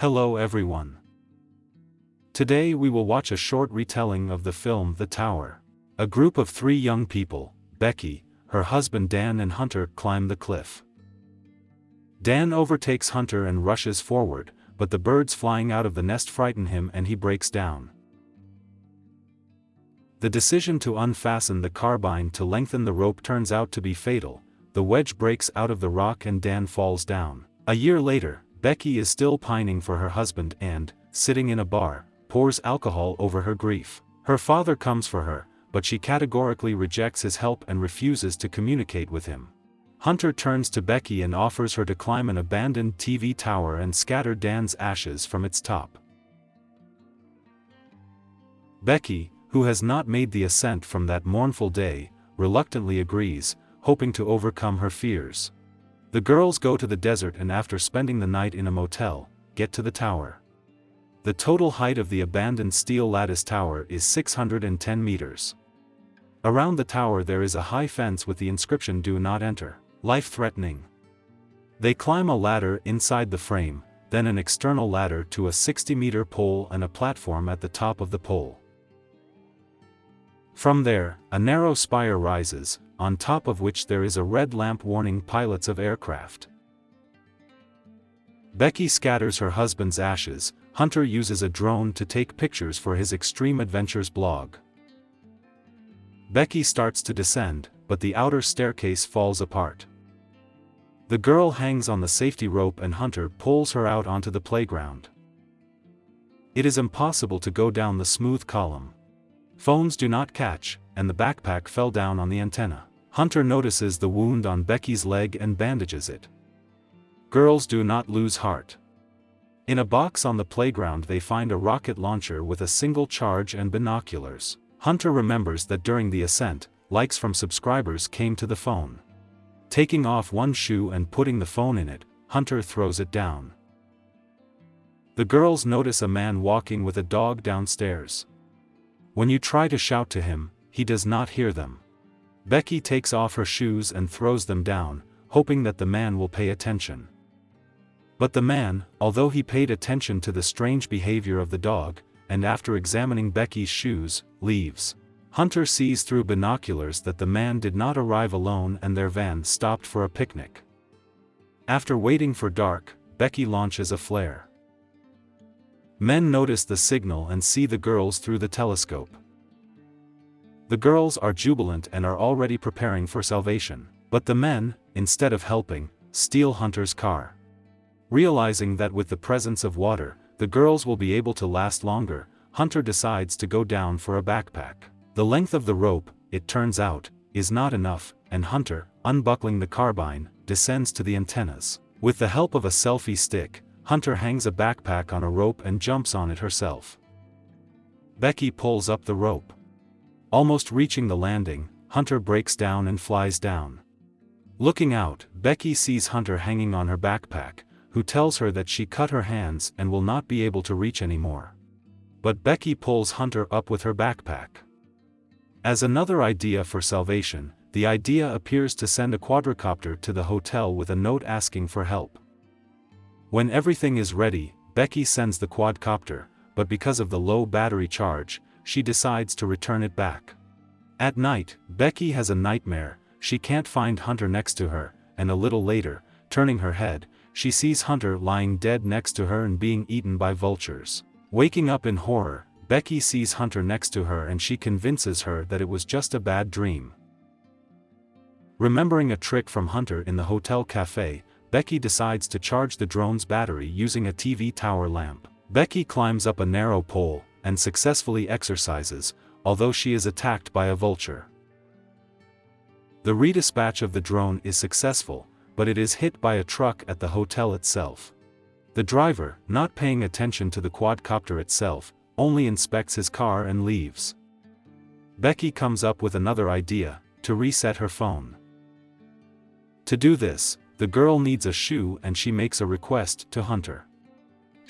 Hello everyone. Today we will watch a short retelling of the film The Tower. A group of three young people, Becky, her husband Dan and Hunter, climb the cliff. Dan overtakes Hunter and rushes forward, but the birds flying out of the nest frighten him and he breaks down. The decision to unfasten the carbine to lengthen the rope turns out to be fatal. The wedge breaks out of the rock and Dan falls down. A year later, Becky is still pining for her husband and, sitting in a bar, pours alcohol over her grief. Her father comes for her, but she categorically rejects his help and refuses to communicate with him. Hunter turns to Becky and offers her to climb an abandoned TV tower and scatter Dan's ashes from its top. Becky, who has not made the ascent from that mournful day, reluctantly agrees, hoping to overcome her fears. The girls go to the desert and after spending the night in a motel, get to the tower. The total height of the abandoned steel lattice tower is 610 meters. Around the tower there is a high fence with the inscription "Do not enter. Life-threatening." They climb a ladder inside the frame, then an external ladder to a 60-meter pole and a platform at the top of the pole. From there, a narrow spire rises, on top of which there is a red lamp warning pilots of aircraft. Becky scatters her husband's ashes. Hunter uses a drone to take pictures for his Extreme Adventures blog. Becky starts to descend, but the outer staircase falls apart. The girl hangs on the safety rope and Hunter pulls her out onto the playground. It is impossible to go down the smooth column. Phones do not catch, and the backpack fell down on the antenna. Hunter notices the wound on Becky's leg and bandages it. Girls do not lose heart. In a box on the playground they find a rocket launcher with a single charge and binoculars. Hunter remembers that during the ascent, likes from subscribers came to the phone. Taking off one shoe and putting the phone in it, Hunter throws it down. The girls notice a man walking with a dog downstairs. When you try to shout to him, he does not hear them. Becky takes off her shoes and throws them down, hoping that the man will pay attention. But the man, although he paid attention to the strange behavior of the dog, and after examining Becky's shoes, leaves. Hunter sees through binoculars that the man did not arrive alone and their van stopped for a picnic. After waiting for dark, Becky launches a flare. Men notice the signal and see the girls through the telescope. The girls are jubilant and are already preparing for salvation, but the men, instead of helping, steal Hunter's car. Realizing that with the presence of water, the girls will be able to last longer, Hunter decides to go down for a backpack. The length of the rope, it turns out, is not enough, and Hunter, unbuckling the carbine, descends to the antennas. With the help of a selfie stick, Hunter hangs a backpack on a rope and jumps on it herself. Becky pulls up the rope. Almost reaching the landing, Hunter breaks down and flies down. Looking out, Becky sees Hunter hanging on her backpack, who tells her that she cut her hands and will not be able to reach anymore. But Becky pulls Hunter up with her backpack. As another idea for salvation, the idea appears to send a quadricopter to the hotel with a note asking for help. When everything is ready, Becky sends the quadcopter, but because of the low battery charge, she decides to return it back. At night, Becky has a nightmare. She can't find Hunter next to her, and a little later, turning her head, she sees Hunter lying dead next to her and being eaten by vultures. Waking up in horror, Becky sees Hunter next to her and she convinces her that it was just a bad dream. Remembering a trick from Hunter in the hotel cafe, Becky decides to charge the drone's battery using a TV tower lamp. Becky climbs up a narrow pole, and successfully exercises, although she is attacked by a vulture. The redispatch of the drone is successful, but it is hit by a truck at the hotel itself. The driver, not paying attention to the quadcopter itself, only inspects his car and leaves. Becky comes up with another idea, to reset her phone. To do this, the girl needs a shoe and she makes a request to Hunter.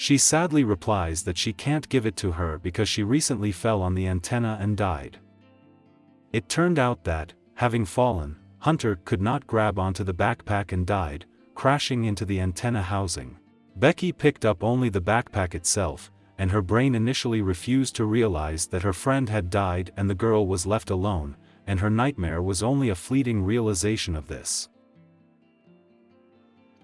She sadly replies that she can't give it to her because she recently fell on the antenna and died. It turned out that, having fallen, Hunter could not grab onto the backpack and died, crashing into the antenna housing. Becky picked up only the backpack itself, and her brain initially refused to realize that her friend had died and the girl was left alone, and her nightmare was only a fleeting realization of this.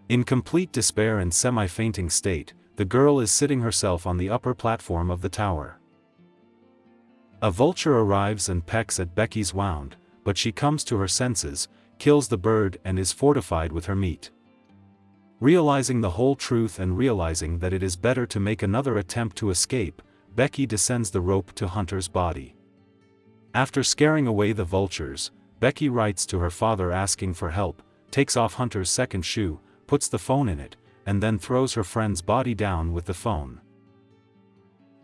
In complete despair and semi-fainting state, the girl is sitting herself on the upper platform of the tower. A vulture arrives and pecks at Becky's wound, but she comes to her senses, kills the bird and is fortified with her meat. Realizing the whole truth and realizing that it is better to make another attempt to escape, Becky descends the rope to Hunter's body. After scaring away the vultures, Becky writes to her father asking for help, takes off Hunter's second shoe, puts the phone in it, and then throws her friend's body down with the phone.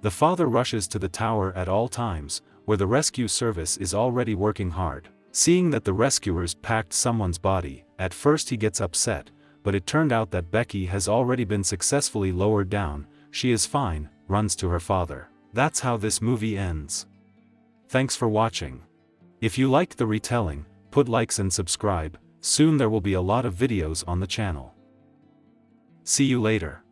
The father rushes to the tower at all times, where the rescue service is already working hard. Seeing that the rescuers packed someone's body, at first he gets upset, but it turned out that Becky has already been successfully lowered down. She is fine, runs to her father. That's how this movie ends. Thanks for watching. If you liked the retelling, put likes and subscribe. Soon there will be a lot of videos on the channel. See you later.